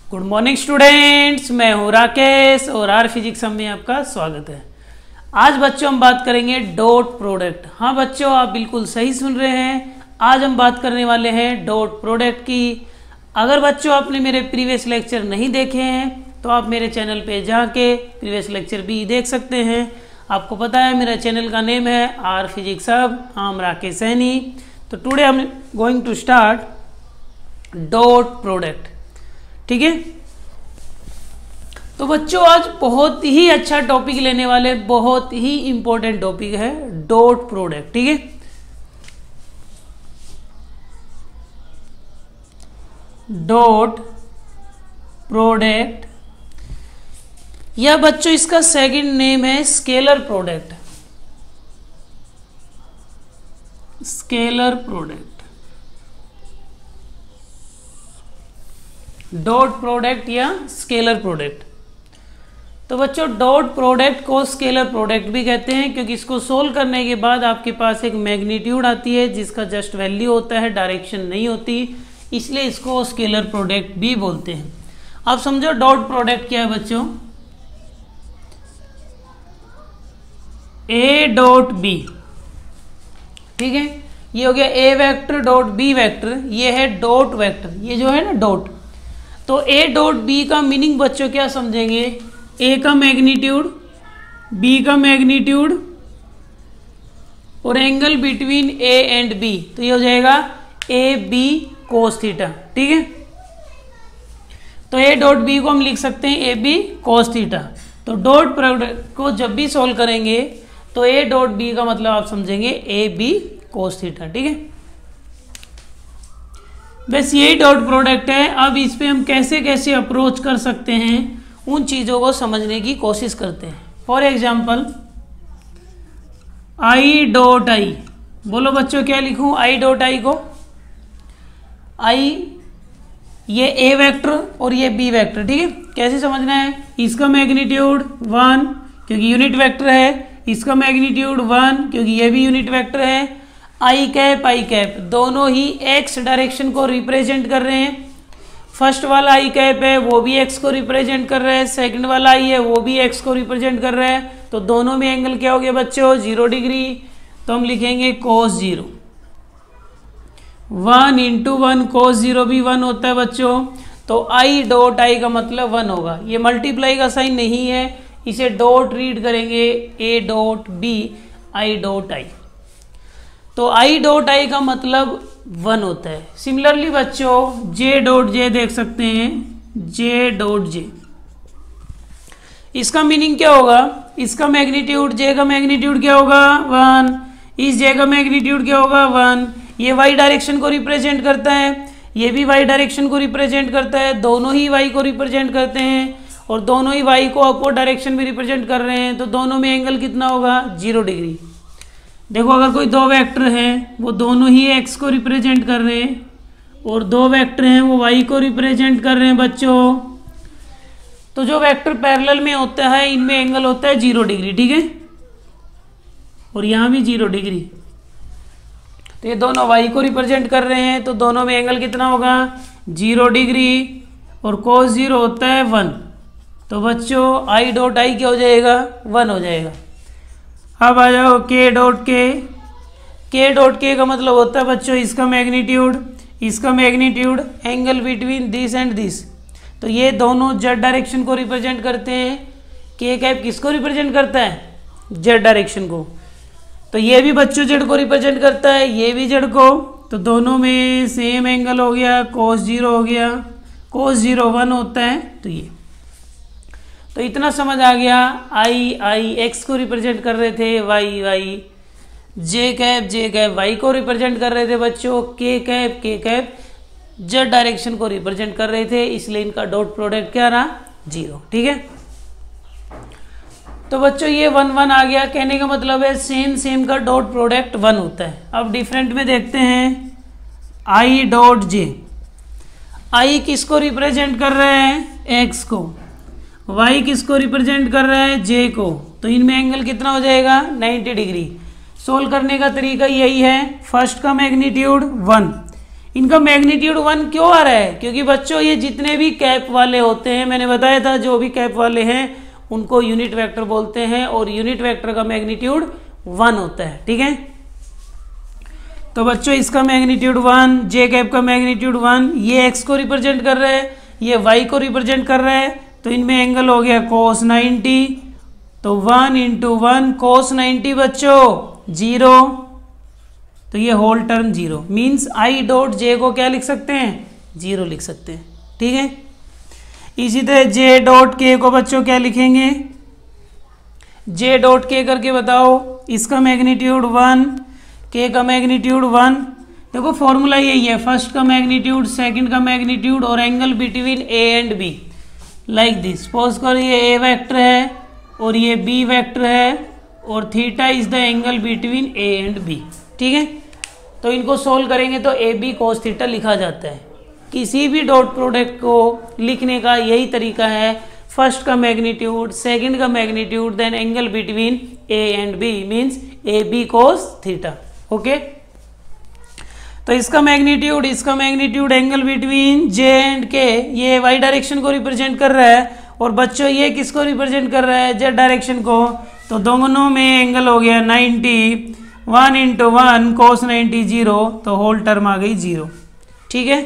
Good morning students, मैं हूँ राकेश और आर फिजिक्स में आपका स्वागत है। आज बच्चों हम बात करेंगे डॉट प्रोडक्ट। हाँ बच्चों, आप बिल्कुल सही सुन रहे हैं। आज हम बात करने वाले हैं डॉट प्रोडक्ट की। अगर बच्चों आपने मेरे प्रीवियस लेक्चर नहीं देखे हैं तो आप मेरे चैनल पे जाके प्रीवियस लेक्चर भी देख सकते हैं। आपको पता है मेरा चैनल का नेम है आर फिजिक्स हब, हम राकेश सैनी। तो टुडे हम going to start dot product, ठीक है। तो बच्चों आज बहुत ही अच्छा टॉपिक लेने वाले, बहुत ही इंपॉर्टेंट टॉपिक है डॉट प्रोडक्ट, ठीक है। डॉट प्रोडक्ट या बच्चों इसका सेकंड नेम है scalar product. Scalar product, dot product या स्केलर प्रोडक्ट। तो बच्चों डॉट प्रोडक्ट को स्केलर प्रोडक्ट भी कहते हैं क्योंकि इसको सोल्व करने के बाद आपके पास एक मैग्नीट्यूड आती है जिसका जस्ट वैल्यू होता है, डायरेक्शन नहीं होती, इसलिए इसको स्केलर प्रोडक्ट भी बोलते हैं। आप समझो डॉट प्रोडक्ट क्या है बच्चों। ए डॉट बी, ठीक है, ये हो गया ए वेक्टर डॉट बी वेक्टर, ये है डॉट वेक्टर, ये जो है ना डॉट। तो ए डॉट बी का मीनिंग बच्चों क्या समझेंगे, ए का मैग्नीट्यूड, बी का मैग्नीट्यूड और angle between A and B, तो ये हो जाएगा ए बी कोस थीटा, ठीक है। तो ए डॉट बी को हम लिख सकते हैं ए बी कोस थीटा। तो डॉट प्रोडक्ट को जब भी सॉल्व करेंगे तो ए डॉट बी का मतलब आप समझेंगे ए बी कोस थीटा, ठीक है। बस यही डॉट प्रोडक्ट है। अब इस पे हम कैसे कैसे अप्रोच कर सकते हैं उन चीज़ों को समझने की कोशिश करते हैं। फॉर एग्जाम्पल आई डॉट आई, बोलो बच्चों क्या लिखूं आई डॉट आई को। आई ये ए वेक्टर और ये बी वेक्टर, ठीक है। कैसे समझना है, इसका मैग्नीट्यूड 1 क्योंकि यूनिट वेक्टर है, इसका मैग्नीट्यूड 1 क्योंकि ये भी यूनिट वेक्टर है। आई कैप दोनों ही एक्स डायरेक्शन को रिप्रेजेंट कर रहे हैं। फर्स्ट वाला आई कैप है वो भी एक्स को रिप्रेजेंट कर रहा है, सेकंड वाला आई है वो भी एक्स को रिप्रेजेंट कर रहा है। तो दोनों में एंगल क्या हो गया बच्चों, 0 डिग्री। तो हम लिखेंगे cos 0, 1 × 1 cos 0 भी 1 होता है बच्चों। तो आई डॉट आई का मतलब 1 होगा। ये मल्टीप्लाई का साइन नहीं है, इसे डॉट रीड करेंगे A dot B i dot i. तो आई डॉट आई का मतलब 1 होता है। सिमिलरली बच्चों जे डॉट जे देख सकते हैं, जे डॉट जे, इसका मीनिंग क्या होगा, इसका मैग्नीट्यूड जे का मैग्नीट्यूड क्या होगा 1, इस जे का मैग्नीट्यूड क्या होगा 1। ये वाई डायरेक्शन को रिप्रेजेंट करता है, ये भी वाई डायरेक्शन को रिप्रेजेंट करता है, दोनों ही वाई को रिप्रेजेंट करते हैं और दोनों ही वाई को अपवर्ड डायरेक्शन में रिप्रेजेंट कर रहे हैं। तो दोनों में एंगल कितना होगा 0 डिग्री। देखो अगर कोई दो वेक्टर हैं वो दोनों ही एक्स को रिप्रेजेंट कर रहे हैं और दो वेक्टर हैं वो वाई को रिप्रेजेंट कर रहे हैं बच्चों, तो जो वेक्टर पैरेलल में होता है इनमें एंगल होता है 0 डिग्री, ठीक है। और यहाँ भी 0 डिग्री। तो ये दोनों वाई को रिप्रेजेंट कर रहे हैं तो दोनों में एंगल कितना होगा 0 डिग्री और cos 0 होता है 1। तो बच्चों आई डॉट आई क्या हो जाएगा 1 हो जाएगा। अब आ जाओ के डॉट के डॉट के का मतलब होता है बच्चों इसका magnitude angle between this and this. तो ये दोनों जेड डायरेक्शन को रिप्रेजेंट करते हैं। के कैप किसको रिप्रेजेंट करता है, जेड डायरेक्शन को। तो ये भी बच्चों जेड को रिप्रेजेंट करता है, ये भी जेड को। तो दोनों में सेम एंगल हो गया, cos 0 हो गया, cos 0 1 होता है। तो इतना समझ आ गया। आई एक्स को रिप्रेजेंट कर रहे थे, वाई जे कैप वाई को रिप्रेजेंट कर रहे थे बच्चों, के कैप जेड डायरेक्शन को रिप्रेजेंट कर रहे थे, इसलिए इनका डॉट प्रोडक्ट क्या रहा 0, ठीक है। तो बच्चों ये 1 1 आ गया, कहने का मतलब है सेम का डॉट प्रोडक्ट 1 होता है। अब डिफरेंट में देखते हैं आई डॉट जे। आई किसको रिप्रेजेंट कर रहे हैं एक्स को, वाई किसको रिप्रेजेंट कर रहा है जे को। तो इनमें एंगल कितना हो जाएगा 90 डिग्री। सोल्व करने का तरीका यही है, फर्स्ट का मैग्नीट्यूड 1, इनका मैग्नीट्यूड 1 क्यों आ रहा है? क्योंकि बच्चों ये जितने भी कैप वाले होते हैं, मैंने बताया था जो भी कैप वाले हैं उनको यूनिट वेक्टर बोलते हैं और यूनिट वेक्टर का मैग्नीट्यूड 1 होता है। ठीक है, तो बच्चों इसका मैग्नीट्यूड 1, जे कैप का मैग्नीट्यूड 1, ये एक्स को रिप्रेजेंट कर रहा है, ये वाई को रिप्रेजेंट कर रहा है, तो इनमें एंगल हो गया cos 90, तो 1 इंटू 1 cos 90 बच्चों 0, तो ये whole term 0 means I dot J को क्या लिख सकते हैं? 0 लिख सकते हैं। ठीक है, इसी तरह जे डॉट के को बच्चों क्या लिखेंगे? जे डॉट के करके बताओ। इसका मैग्नीट्यूड 1, के का मैग्नीट्यूड 1। देखो फॉर्मूला यही है, फर्स्ट का मैग्नीट्यूड, सेकंड का मैग्नीट्यूड और angle between A and B, like this. Suppose करो ये ए वेक्टर है और ये बी वेक्टर है और theta is the angle between A and B. ठीक है, तो इनको सोल्व करेंगे तो ए बी कोस थीटा लिखा जाता है। किसी भी डॉट प्रोडक्ट को लिखने का यही तरीका है, फर्स्ट का मैग्नीट्यूड, सेकंड का magnitude, then angle between A and B means A B cos theta. Okay, तो इसका magnitude angle between J and K, ये वाई डायरेक्शन को रिप्रेजेंट कर रहा है और बच्चों ये किसको रिप्रेजेंट कर रहा है? जेड डायरेक्शन को। तो दोनों में एंगल हो गया 90, 1 इंटू 1 cos 90 0, तो होल टर्म आ गई 0। ठीक है,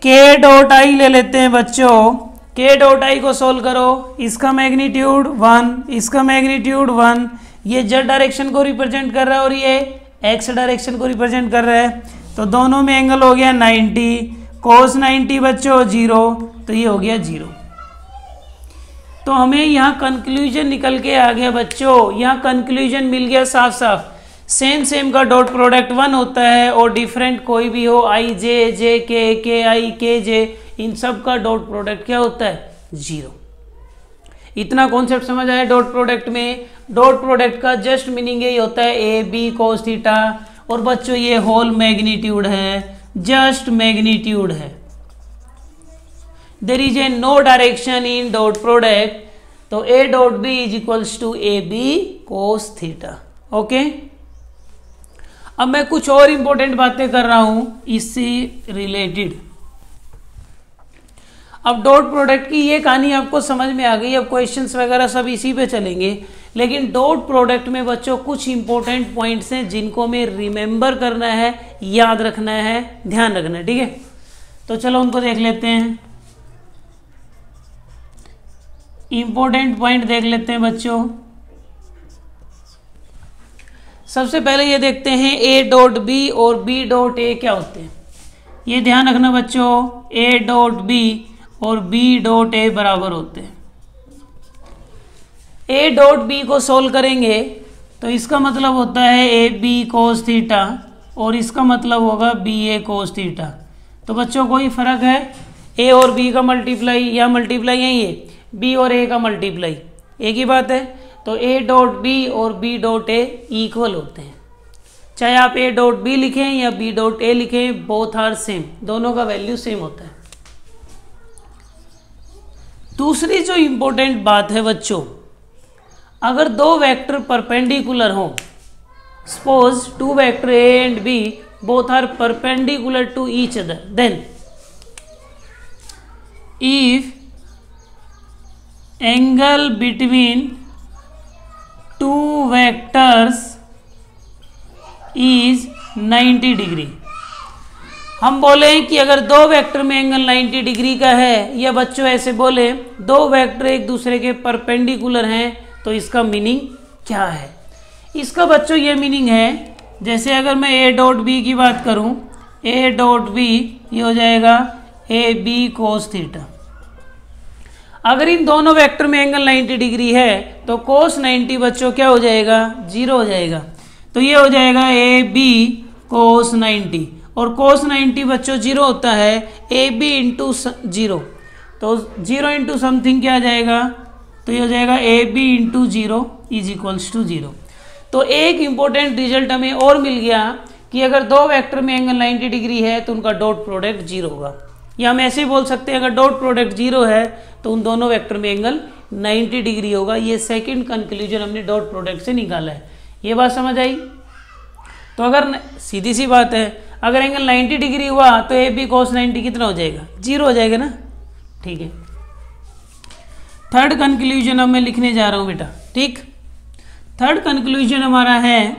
के डॉट आई ले लेते हैं बच्चों। के डॉट आई को सोल्व करो, इसका मैग्नीट्यूड 1, इसका मैग्नीट्यूड 1, ये जेड डायरेक्शन को रिप्रेजेंट कर रहा है और ये एक्स डायरेक्शन को रिप्रेजेंट कर रहा है, तो दोनों में एंगल हो गया 90, cos 90 बच्चों 0, तो ये हो गया 0। तो हमें यहाँ कंक्लूजन निकल के आ गया बच्चों, यहाँ कंक्लूजन मिल गया साफ साफ। सेम का डॉट प्रोडक्ट 1 होता है और डिफरेंट कोई भी हो, आई जे, जे के आई, के जे, इन सब का डॉट प्रोडक्ट क्या होता है? 0। इतना कॉन्सेप्ट समझ आया डॉट प्रोडक्ट में? डॉट प्रोडक्ट का जस्ट मीनिंग यही होता है ए बी कोस थीटा, और बच्चों ये होल मैग्नीट्यूड है, जस्ट मैग्नीट्यूड है। There is a no direction in dot product, तो A dot B is equals to A B cos theta. Okay, अब मैं कुछ और इंपॉर्टेंट बातें कर रहा हूं इससे रिलेटेड। अब डॉट प्रोडक्ट की ये कहानी आपको समझ में आ गई, अब क्वेश्चंस वगैरह सब इसी पे चलेंगे, लेकिन डॉट प्रोडक्ट में बच्चों कुछ इंपॉर्टेंट पॉइंट्स हैं जिनको में रिमेंबर करना है, याद रखना है, ध्यान रखना है। ठीक है, तो चलो उनको देख लेते हैं। इंपॉर्टेंट पॉइंट देख लेते हैं बच्चों। सबसे पहले ये देखते हैं ए डॉट बी और बी डॉट ए क्या होते हैं। ये ध्यान रखना बच्चों, ए डॉट बी और बी डॉट ए बराबर होते हैं। ए डॉट बी को सोल्व करेंगे तो इसका मतलब होता है ए बी कोस थीटा और इसका मतलब होगा बी ए कोस थीटा। तो बच्चों कोई फर्क है? ए और बी का मल्टीप्लाई या मल्टीप्लाई यही है, बी और ए का मल्टीप्लाई एक ही बात है। तो ए डॉट बी और बी डॉट ए इक्वल होते हैं, चाहे आप ए डॉट बी लिखें या बी डॉट ए लिखें, बोथ आर सेम, दोनों का वैल्यू सेम होता है। दूसरी जो इंपॉर्टेंट बात है बच्चों, अगर दो वेक्टर परपेंडिकुलर हो, suppose two vector A and B both are perpendicular to each other, then if angle between two vectors is 90 degree. हम बोले कि अगर दो वेक्टर में एंगल 90 डिग्री का है, या बच्चों ऐसे बोले दो वेक्टर एक दूसरे के परपेंडिकुलर हैं, तो इसका मीनिंग क्या है? इसका बच्चों ये मीनिंग है, जैसे अगर मैं ए डॉट बी की बात करूं, ए डॉट बी ये हो जाएगा ए बी कोस थीटा। अगर इन दोनों वेक्टर में एंगल 90 डिग्री है तो कोस 90 बच्चों क्या हो जाएगा? 0 हो जाएगा। तो ये हो जाएगा ए बी कोस 90, और कोस 90 बच्चों 0 होता है, ए बी इंटू 0, तो 0 इंटू समथिंग क्या आ जाएगा? तो ये हो जाएगा A B into 0 is equals to 0। तो एक इंपॉर्टेंट रिजल्ट हमें और मिल गया कि अगर दो वेक्टर में एंगल 90 डिग्री है तो उनका डॉट प्रोडक्ट 0 होगा, या हम ऐसे बोल सकते हैं अगर डॉट प्रोडक्ट 0 है तो उन दोनों वेक्टर में एंगल 90 डिग्री होगा। ये सेकंड कंक्लूजन हमने डॉट प्रोडक्ट से निकाला है। ये बात समझ आई? तो अगर सीधी सी बात है, अगर एंगल 90 डिग्री हुआ तो ए बी cos 90 कितना हो जाएगा, 0 हो जाएगा ना। ठीक है, थर्ड कंक्लूजन अब मैं लिखने जा रहा हूं बेटा। ठीक, थर्ड कंक्लूजन हमारा है,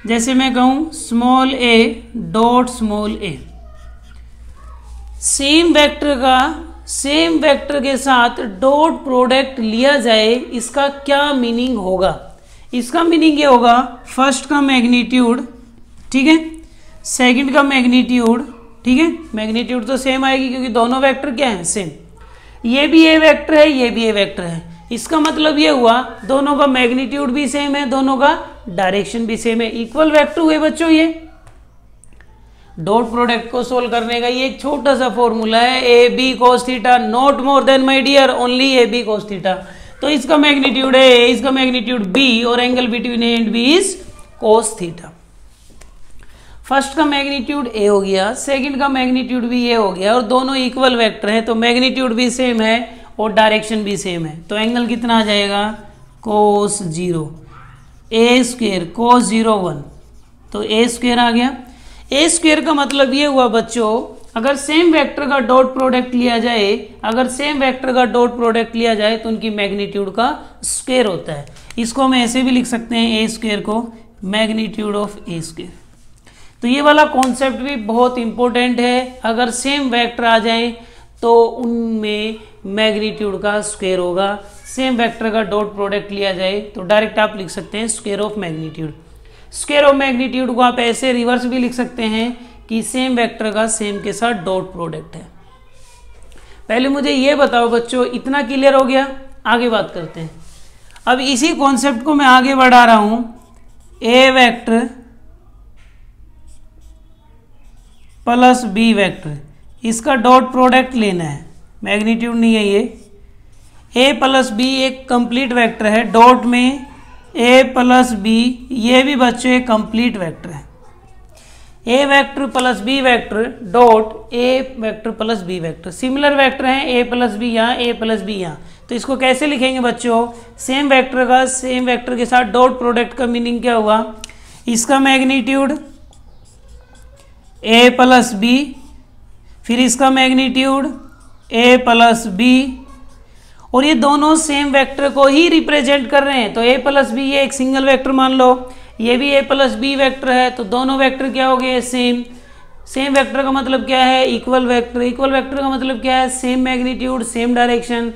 जैसे मैं कहूं स्मॉल ए डॉट स्मॉल ए, सेम वेक्टर के साथ डॉट प्रोडक्ट लिया जाए, इसका क्या मीनिंग होगा? इसका मीनिंग ये होगा, फर्स्ट का मैग्नीट्यूड, ठीक है, सेकंड का मैग्नीट्यूड, ठीक है, मैग्नीट्यूड तो सेम आएगी क्योंकि दोनों वेक्टर क्या हैं, सेम। ये भी ए वेक्टर है, ये भी ए वेक्टर है, इसका मतलब ये हुआ दोनों का मैग्नीट्यूड भी सेम है, दोनों का डायरेक्शन भी सेम है, इक्वल वेक्टर हुए बच्चों। ये डॉट प्रोडक्ट को सोल्व करने का ये एक छोटा सा फॉर्मूला है, A B cos theta, not more than my dear, only A B cos theta. तो इसका मैग्नीट्यूड है, इसका मैग्नीट्यूड बी, और angle between A and B is cos theta. First का मैग्नीट्यूड ए हो गया, सेकंड का मैग्नीट्यूड भी ए हो गया, और दोनों इक्वल वेक्टर है, तो मैग्नीट्यूड भी सेम है और डायरेक्शन भी सेम है, तो एंगल कितना आ जाएगा, cos 0, ए स्क्वेयर cos 0 1, तो ए स्क्वेयर आ गया। ए स्क्वेयर का मतलब ये हुआ बच्चों, अगर सेम वेक्टर का डॉट प्रोडक्ट लिया जाए, तो उनकी मैग्नीट्यूड का स्क्वायर होता है। इसको हम ऐसे भी लिख सकते हैं, ए स्क्वायर को मैग्नीट्यूड ऑफ ए स्क्वायर। तो ये वाला कॉन्सेप्ट भी बहुत इंपॉर्टेंट है, अगर सेम वेक्टर आ जाए तो उनमें मैग्नीट्यूड का स्क्वायर होगा, सेम वेक्टर का डॉट प्रोडक्ट लिया जाए तो डायरेक्ट आप लिख सकते हैं square of magnitude. Square of magnitude को आप ऐसे रिवर्स भी लिख सकते हैं कि सेम वेक्टर का सेम के साथ डॉट प्रोडक्ट है। पहले मुझे ये बताओ बच्चों, इतना क्लियर हो गया? आगे बात करते हैं। अब इसी कॉन्सेप्ट को मैं आगे बढ़ा रहा हूं, ए वेक्टर प्लस बी वेक्टर, इसका डॉट प्रोडक्ट लेना है, मैग्नीट्यूड नहीं है ये। ए प्लस बी एक कंप्लीट वेक्टर है, डॉट में ए प्लस बी, ये भी बच्चों एक कंप्लीट वेक्टर है। A vector plus B vector dot A vector plus B vector, similar vector हैं, ए प्लस बी यहाँ, ए प्लस बी यहाँ। तो इसको कैसे लिखेंगे बच्चों, सेम वेक्टर के साथ डॉट प्रोडक्ट का मीनिंग क्या हुआ, इसका मैग्नीट्यूड ए प्लस बी, फिर इसका मैग्नीट्यूड ए प्लस बी, और ये दोनों सेम वेक्टर को ही रिप्रेजेंट कर रहे हैं, तो ए प्लस बी ये एक सिंगल वेक्टर मान लो, ये भी ए प्लस बी वेक्टर है, तो दोनों वेक्टर क्या हो गए, सेम वेक्टर का मतलब क्या है, इक्वल वेक्टर का मतलब क्या है, सेम मैग्नीट्यूड सेम डायरेक्शन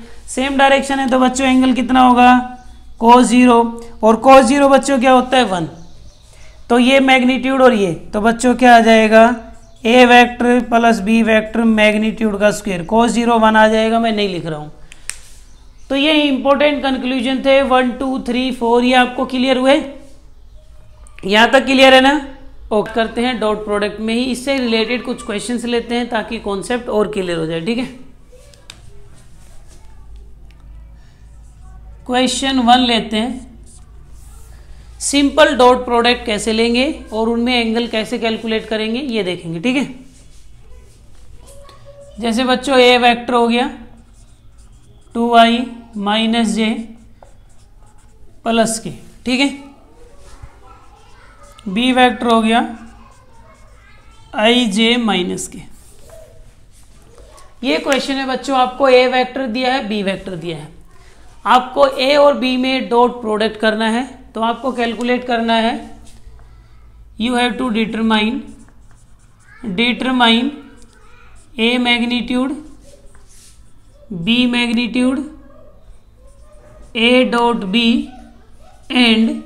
है, तो बच्चों एंगल कितना होगा, cos 0, और cos 0 बच्चों क्या होता है 1, तो ये मैग्नीट्यूड और ये, तो बच्चों क्या आ जाएगा, A vector plus B vector magnitude का स्क्वायर, cos 0 1 आ जाएगा, मैं नहीं लिख रहा हूं। तो ये इंपॉर्टेंट कंक्लूजन थे 1 2 3 4, ये आपको क्लियर हुए, यहां तक क्लियर है ना? ओके, करते हैं डॉट प्रोडक्ट में ही, इससे रिलेटेड कुछ क्वेश्चंस लेते हैं ताकि कॉन्सेप्ट और क्लियर हो जाए। ठीक है, क्वेश्चन 1 लेते हैं, सिंपल डॉट प्रोडक्ट कैसे लेंगे और उनमें एंगल कैसे कैलकुलेट करेंगे ये देखेंगे। ठीक है, जैसे बच्चों ए वेक्टर हो गया 2i माइनस जे प्लस के, ठीक है, बी वेक्टर हो गया आई जे माइनस के। ये क्वेश्चन है बच्चों, आपको ए वेक्टर दिया है, बी वेक्टर दिया है, आपको ए और बी में डॉट प्रोडक्ट करना है, तो आपको कैलकुलेट करना है, you have to determine A magnitude, B magnitude, A dot B and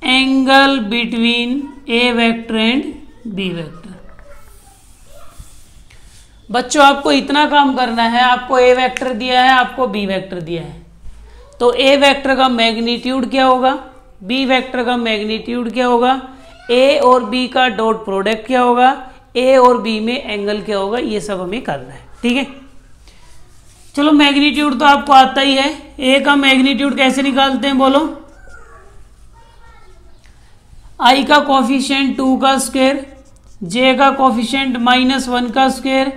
angle between A vector and B vector. बच्चों आपको इतना काम करना है, आपको ए वेक्टर दिया है, आपको बी वेक्टर दिया है, तो ए वेक्टर का मैग्नीट्यूड क्या होगा, बी वेक्टर का मैग्नीट्यूड क्या होगा, ए और बी का डॉट प्रोडक्ट क्या होगा, ए और बी में एंगल क्या होगा, ये सब हमें करना है। ठीक है, चलो मैग्नीट्यूड तो आपको आता ही है, ए का मैग्नीट्यूड कैसे निकालते हैं बोलो, आई का कोफिशिएंट 2 का स्क्वायर, जे का कोफिशिएंट -1 का स्क्वायर,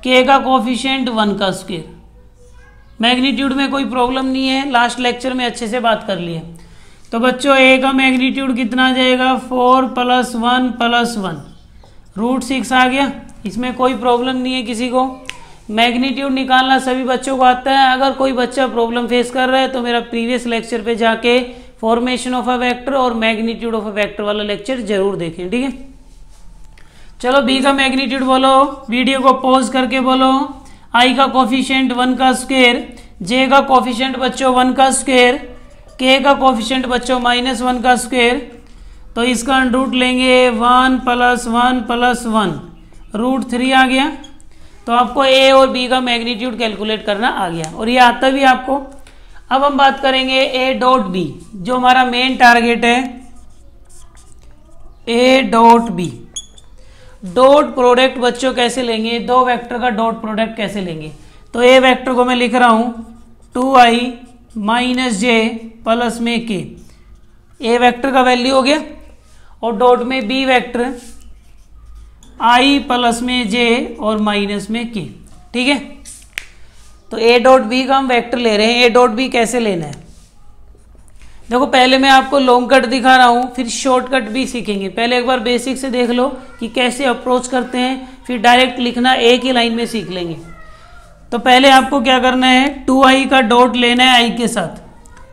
के का कोफिशिएंट 1 का स्क्वायर। मैग्नीट्यूड में कोई प्रॉब्लम नहीं है, लास्ट लेक्चर में अच्छे से बात कर लिए। तो बच्चों ए का मैग्नीट्यूड कितना आ जाएगा 4 + 1 + 1 √6 आ गया। इसमें कोई प्रॉब्लम नहीं है किसी को। मैग्नीट्यूड निकालना सभी बच्चों को आता है। अगर कोई बच्चा प्रॉब्लम फेस कर रहा है तो मेरा प्रीवियस लेक्चर पे जाके फॉर्मेशन ऑफ अ वेक्टर और मैग्नीट्यूड ऑफ अ वेक्टर वाला लेक्चर जरूर देखें, ठीक है। चलो बी का मैग्नीट्यूड बोलो, वीडियो को पॉज करके बोलो। आई का कोफिशिएंट 1 का स्क्वायर, जे का कोफिशिएंट बच्चों 1 का स्क्वायर, के का कोफिशिएंट बच्चों -1 का स्क्वायर। तो इसका अंडर लेंगे 1 + 1 + 1 √3 आ गया। तो आपको ए और बी का मैग्नीट्यूड कैलकुलेट करना आ गया और ये आता भी आपको। अब हम बात करेंगे ए डॉट बी, जो हमारा मेन टारगेट है। A dot B dot product बच्चों कैसे लेंगे, दो वेक्टर का डॉट प्रोडक्ट कैसे लेंगे। तो ए वेक्टर को मैं लिख रहा हूं 2i - j प्लस में के, ए वेक्टर का वैल्यू हो गया। और डॉट में बी वेक्टर i प्लस में j और माइनस में के, ठीक है। तो ए डॉट बी का हम वेक्टर ले रहे हैं। ए डॉट बी कैसे लेना है, देखो पहले मैं आपको लॉन्ग कट दिखा रहा हूं, फिर शॉर्टकट भी सीखेंगे। पहले एक बार बेसिक से देख लो कि कैसे अप्रोच करते हैं, फिर डायरेक्ट लिखना एक ही लाइन में सीख लेंगे। तो पहले आपको क्या करना है, 2i का डॉट लेना है i के साथ,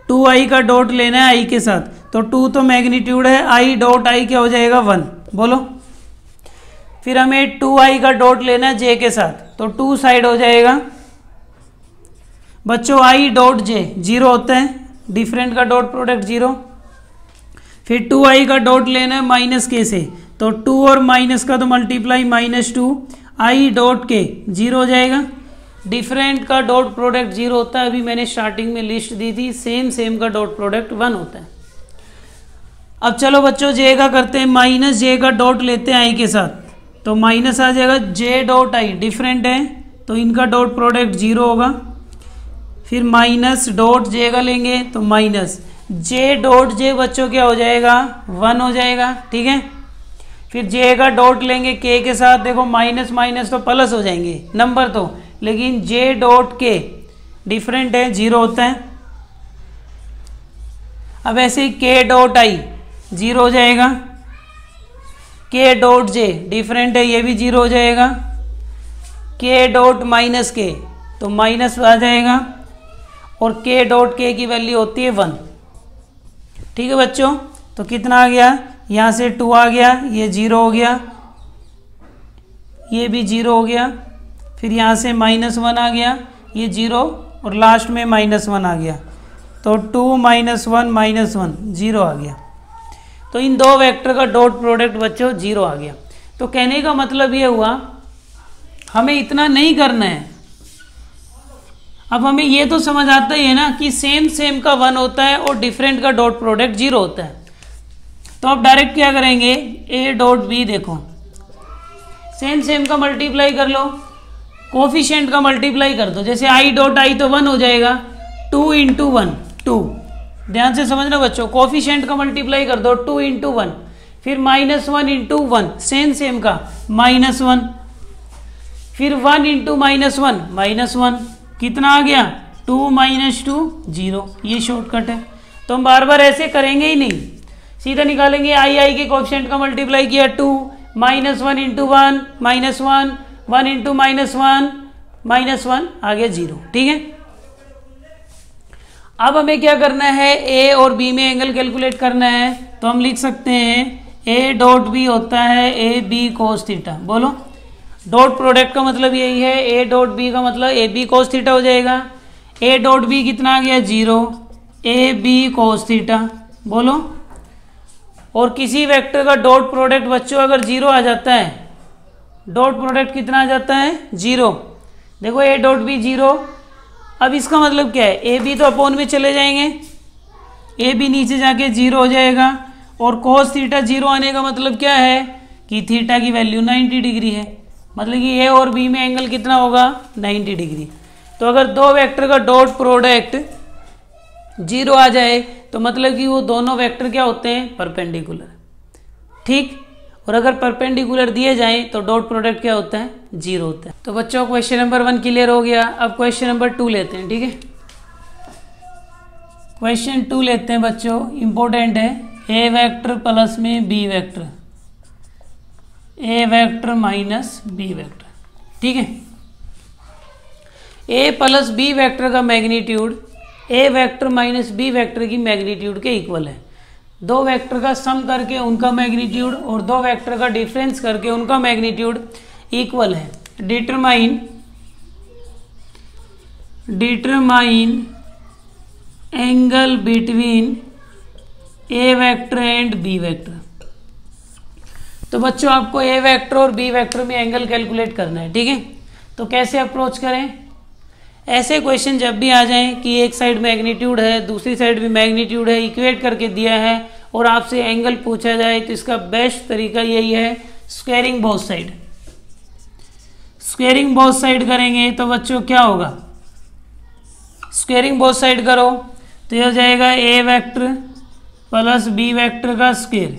2i का डॉट लेना है i के साथ। तो 2 तो मैग्नीट्यूड है, i डॉट i क्या हो जाएगा 1, बोलो। फिर हमें 2i का डॉट लेना है j के साथ, तो 2 साइड हो जाएगा बच्चों i डॉट j 0 होता है, डिफरेंट का डॉट प्रोडक्ट 0। फिर 2i का डॉट लेना है माइनस के से, तो 2 और माइनस का तो मल्टीप्लाई -2 i डॉट के 0 हो जाएगा। डिफरेंट का डॉट प्रोडक्ट 0 होता है, अभी मैंने स्टार्टिंग में लिस्ट दी थी। सेम का डॉट प्रोडक्ट 1 होता है। अब चलो बच्चों j का करते हैं, -j का डॉट लेते हैं i के साथ, तो माइनस आ जाएगा j डॉट i, डिफरेंट है तो इनका डॉट प्रोडक्ट 0 होगा। फिर माइनस डॉट j का लेंगे तो माइनस j डॉट j बच्चों क्या हो जाएगा 1 हो जाएगा, ठीक है। फिर j का डॉट लेंगे k के साथ, देखो माइनस माइनस तो प्लस हो जाएंगे नंबर तो, लेकिन j डॉट k डिफरेंट है 0 होता है। अब ऐसे ही k डॉट i 0 हो जाएगा, k डॉट j डिफरेंट है ये भी 0 हो जाएगा। k डॉट माइनस k तो माइनस आ जाएगा और k डॉट k की वैल्यू होती है 1, ठीक है बच्चों। तो कितना आ गया, यहाँ से 2 आ गया, ये 0 हो गया, ये भी 0 हो गया। फिर यहाँ से -1 आ गया, ये 0 और लास्ट में -1 आ गया, तो 2 - 1 - 1 0 आ गया। तो इन दो वेक्टर का डॉट प्रोडक्ट बच्चों 0 आ गया। तो कहने का मतलब ये हुआ हमें इतना नहीं करना है। अब हमें ये तो समझ आता ही है ना कि सेम का 1 होता है और डिफरेंट का डॉट प्रोडक्ट 0 होता है। तो अब डायरेक्ट क्या करेंगे, ए डॉट बी देखो सेम का मल्टीप्लाई कर लो, कोफिशिएंट का मल्टीप्लाई कर दो। जैसे i डॉट i तो 1 हो जाएगा, 2 × 1 2, ध्यान से समझना बच्चों, कोफिशिएंट का मल्टीप्लाई कर दो 2 × 1, फिर -1 × 1 सेम का -1, फिर 1 × -1 कितना आ गया 2 - 2 0। ये शॉर्टकट है। तो हम बार बार ऐसे करेंगे ही नहीं, सीधा निकालेंगे। i के कोफिशिएंट का मल्टीप्लाई किया 2 -1 × 1 -1 1 × -1 आ गया 0, ठीक है। अब हमें क्या करना है, ए और बी में एंगल कैलकुलेट करना है। तो हम लिख सकते हैं ए डॉट बी होता है ए बी कोस थीटा, बोलो। डॉट प्रोडक्ट का मतलब यही है, ए डॉट बी का मतलब ए बी कोस थीटा हो जाएगा। ए डॉट बी कितना आ गया 0, ए बी कोस थीटा, बोलो। और किसी वेक्टर का डॉट प्रोडक्ट बच्चों अगर 0 आ जाता है, डॉट प्रोडक्ट कितना आ जाता है 0, देखो ए डॉट बी 0। अब इसका मतलब क्या है, ए बी तो अपोन में चले जाएंगे, ए बी नीचे जाके 0 हो जाएगा। और कोस थीटा 0 आने का मतलब क्या है कि थीटा की वैल्यू 90 डिग्री है, मतलब कि ए और बी में एंगल कितना होगा 90 डिग्री। तो अगर दो वेक्टर का डॉट प्रोडक्ट 0 आ जाए तो मतलब कि वो दोनों वेक्टर क्या होते हैं परपेंडिकुलर, ठीक। और अगर परपेंडिकुलर दिए जाएं तो डॉट प्रोडक्ट क्या होता है 0 होता है। तो बच्चों क्वेश्चन नंबर 1 क्लियर हो गया। अब क्वेश्चन नंबर 2 लेते हैं, ठीक है। क्वेश्चन 2 लेते हैं बच्चों, इंपॉर्टेंट है। ए वेक्टर प्लस में B vector, A vector minus B vector, ठीक है। ए प्लस बी वेक्टर का magnitude A vector minus B vector की मैग्नीट्यूड के इक्वल है। दो वेक्टर का सम करके उनका मैग्नीट्यूड और दो वेक्टर का डिफरेंस करके उनका मैग्नीट्यूड इक्वल है। Determine angle between A vector and B vector. तो बच्चों आपको ए वेक्टर और बी वेक्टर में एंगल कैलकुलेट करना है, ठीक है। तो कैसे अप्रोच करें? ऐसे क्वेश्चन जब भी आ जाएं कि एक साइड मैग्नीट्यूड है दूसरी साइड भी मैग्नीट्यूड है, इक्वेट करके दिया है और आपसे एंगल पूछा जाए, तो इसका बेस्ट तरीका यही है, squaring both side. Squaring both side करेंगे तो बच्चों क्या होगा? स्क्वायरिंग बोथ साइड करो तो ये हो जाएगा A vector plus B vector का स्क्वायर,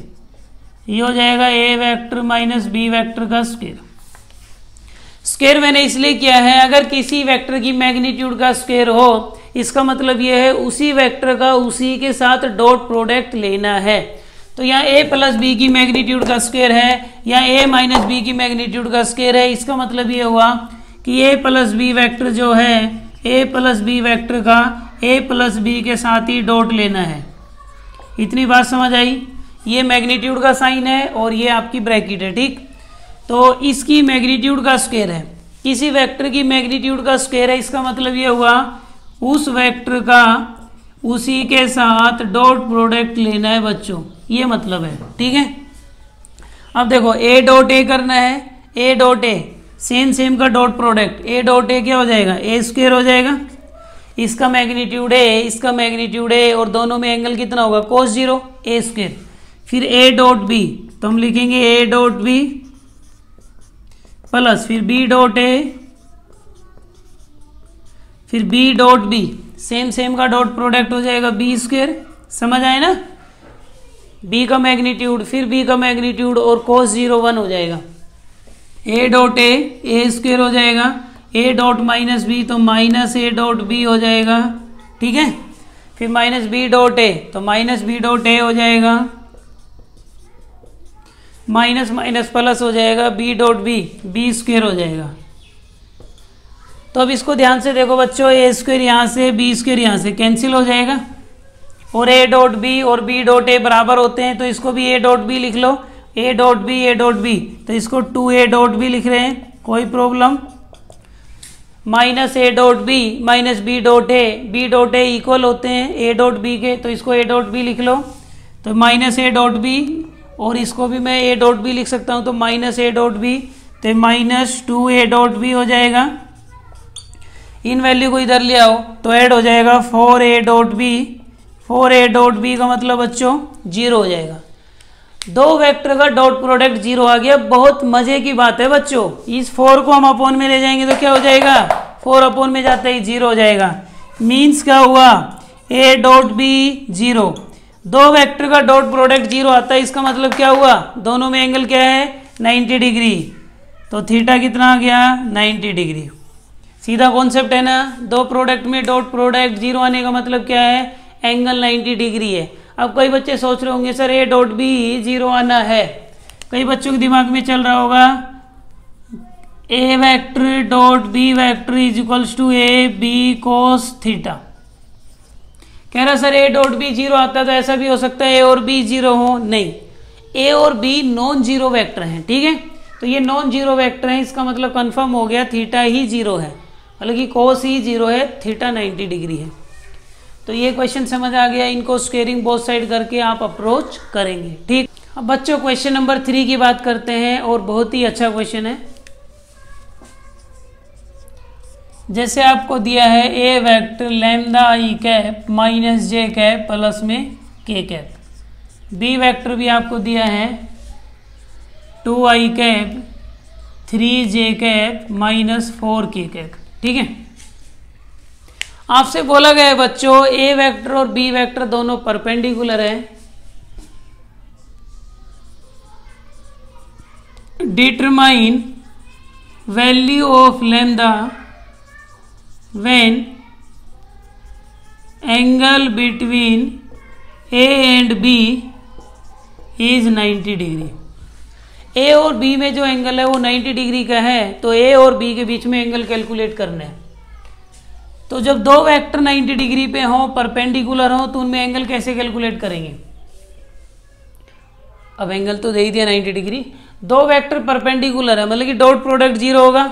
ये हो जाएगा A vector minus B vector का स्क्वायर। स्क्वायर मैंने इसलिए किया है, अगर किसी वेक्टर की मैग्नीट्यूड का स्क्वायर हो इसका मतलब यह है उसी वेक्टर का उसी के साथ डॉट प्रोडक्ट लेना है। तो यहाँ a प्लस बी की मैग्नीट्यूड का स्क्वायर है या a माइनस बी की मैग्नीट्यूड का स्क्वायर है, इसका मतलब ये हुआ कि a प्लस बी वेक्टर जो है a प्लस बी वेक्टर का a प्लस बी के साथ ही डॉट लेना है। इतनी बात समझ आई? ये मैग्नीट्यूड का साइन है और ये आपकी ब्रैकेट है, ठीक। तो इसकी मैग्नीट्यूड का स्क्वायर है, किसी वेक्टर की मैग्नीट्यूड का स्क्वायर है, इसका मतलब ये हुआ उस वेक्टर का उसी के साथ डॉट प्रोडक्ट लेना है बच्चों, ये मतलब है, ठीक है। अब देखो ए डॉट ए करना है, ए डॉट ए सेम का dot product, A dot A क्या हो जाएगा? ए स्क्वायर हो जाएगा। इसका मैग्नीट्यूड है इसका मैग्नीट्यूड है और दोनों में एंगल कितना होगा? cos 0 ए स्क्वायर। फिर ए डॉट बी तो हम लिखेंगे ए डॉट बी प्लस फिर बी डॉट ए फिर बी डॉट बी, सेम का डॉट प्रोडक्ट हो जाएगा बी स्क्वायर। समझ आए ना? बी का मैग्नीट्यूड फिर बी का मैग्नीट्यूड और cos 0 1 हो जाएगा। ए डॉट ए स्क्वायर हो जाएगा, ए डॉट माइनस बी तो माइनस ए डॉट बी हो जाएगा, ठीक है। फिर माइनस बी डॉट ए तो माइनस बी डॉट ए हो जाएगा, माइनस माइनस प्लस हो जाएगा बी डॉट बी स्क्वायर हो जाएगा। तो अब इसको ध्यान से देखो बच्चों, ए स्क्वायर यहाँ से बी स्क्वायर यहाँ से कैंसिल हो जाएगा और ए डॉट बी और बी डॉट ए बराबर होते हैं, तो इसको भी ए डॉट बी लिख लो, ए डॉट बी तो इसको 2a डॉट बी लिख रहे हैं, कोई problem. Minus A dot B minus B dot A equal होते हैं ए डॉट बी के, तो इसको ए डॉट बी लिख लो, तो माइनस ए डॉट बी और इसको भी मैं ए डॉट बी लिख सकता हूँ, तो माइनस ए डॉट बी तो माइनस 2a डॉट बी हो जाएगा। इन वैल्यू को इधर ले आओ तो ऐड हो जाएगा 4a डॉट बी का मतलब बच्चों 0 हो जाएगा। दो वेक्टर का डॉट प्रोडक्ट 0 आ गया। बहुत मजे की बात है बच्चों, इस 4 को हम अपोन में ले जाएंगे तो क्या हो जाएगा? 4 अपोन में जाते ही 0 हो जाएगा। मीन्स क्या हुआ? a डॉट बी 0, दो वेक्टर का डॉट प्रोडक्ट 0 आता है, इसका मतलब क्या हुआ? दोनों में एंगल क्या है? 90 डिग्री। तो थीटा कितना आ गया? 90 डिग्री। सीधा कॉन्सेप्ट है ना? दो प्रोडक्ट में डॉट प्रोडक्ट 0 आने का मतलब क्या है? एंगल 90 डिग्री है। अब कई बच्चे सोच रहे होंगे सर ए डॉट बी 0 आना है, कई बच्चों के दिमाग में चल रहा होगा A vector dot B vector is equals to A B cos theta. कह रहा सर ए डॉट बी 0 आता है तो ऐसा भी हो सकता है ए और बी 0 हो? नहीं, ए और बी नॉन जीरो वेक्टर हैं, ठीक है। तो ये नॉन जीरो वेक्टर हैं, इसका मतलब कंफर्म हो गया थीटा ही 0 है, मतलब कि कोस ही 0 है, थीटा 90 डिग्री है। तो ये क्वेश्चन समझ आ गया, इनको स्क्वेयरिंग बोथ साइड करके आप अप्रोच करेंगे, ठीक। अब बच्चों क्वेश्चन नंबर 3 की बात करते हैं और बहुत ही अच्छा क्वेश्चन है। जैसे आपको दिया है A vector lambda I cap minus J cap plus में के कैप, बी वेक्टर भी आपको दिया है 2i cap 3j cap minus 4k cap, ठीक है। आपसे बोला गया है बच्चों ए वेक्टर और बी वेक्टर दोनों परपेंडिकुलर है। Determine value of lambda when angle between A and B is 90 degree. A और बी में जो एंगल है वो 90 डिग्री का है, तो ए और बी के बीच में एंगल कैलकुलेट करना है। तो जब दो वेक्टर 90 डिग्री पे हों, परपेंडिकुलर हों, तो उनमें एंगल कैसे कैलकुलेट करेंगे? अब एंगल तो दे ही दिया 90 डिग्री, दो वेक्टर परपेंडिकुलर है, मतलब कि डॉट प्रोडक्ट 0 होगा,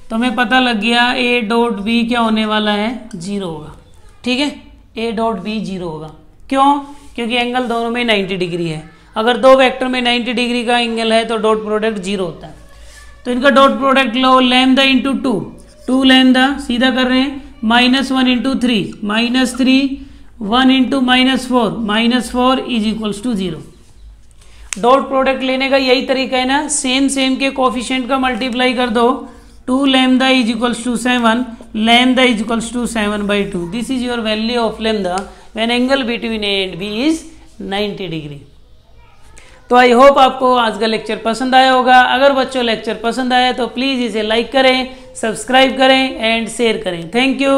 तो हमें पता लग गया ए डॉट बी क्या होने वाला है, 0 होगा। ठीक है, ए डॉट बी 0 होगा। क्यों? क्योंकि एंगल दोनों में 90 डिग्री है। अगर दो वेक्टर में 90 डिग्री का एंगल है तो डॉट प्रोडक्ट 0 होता है। तो इनका डॉट प्रोडक्ट लो, लैम्डा इंटू 2 लैम्डा, सीधा कर रहे हैं, -1 into 3 -3, 1 into -4 is equals to 0। Dot product लेने का यही तरीका है ना, सेम के कोफिशिएंट का मल्टीप्लाई कर दो, 2 lambda is equals to 7, lambda is equals to 7/2। This is your value of lambda when angle between A and B is 90 degree. तो आई होप आपको आज का लेक्चर पसंद आया होगा। अगर बच्चों लेक्चर पसंद आया तो प्लीज़ इसे लाइक करें, सब्सक्राइब करें एंड शेयर करें। Thank you.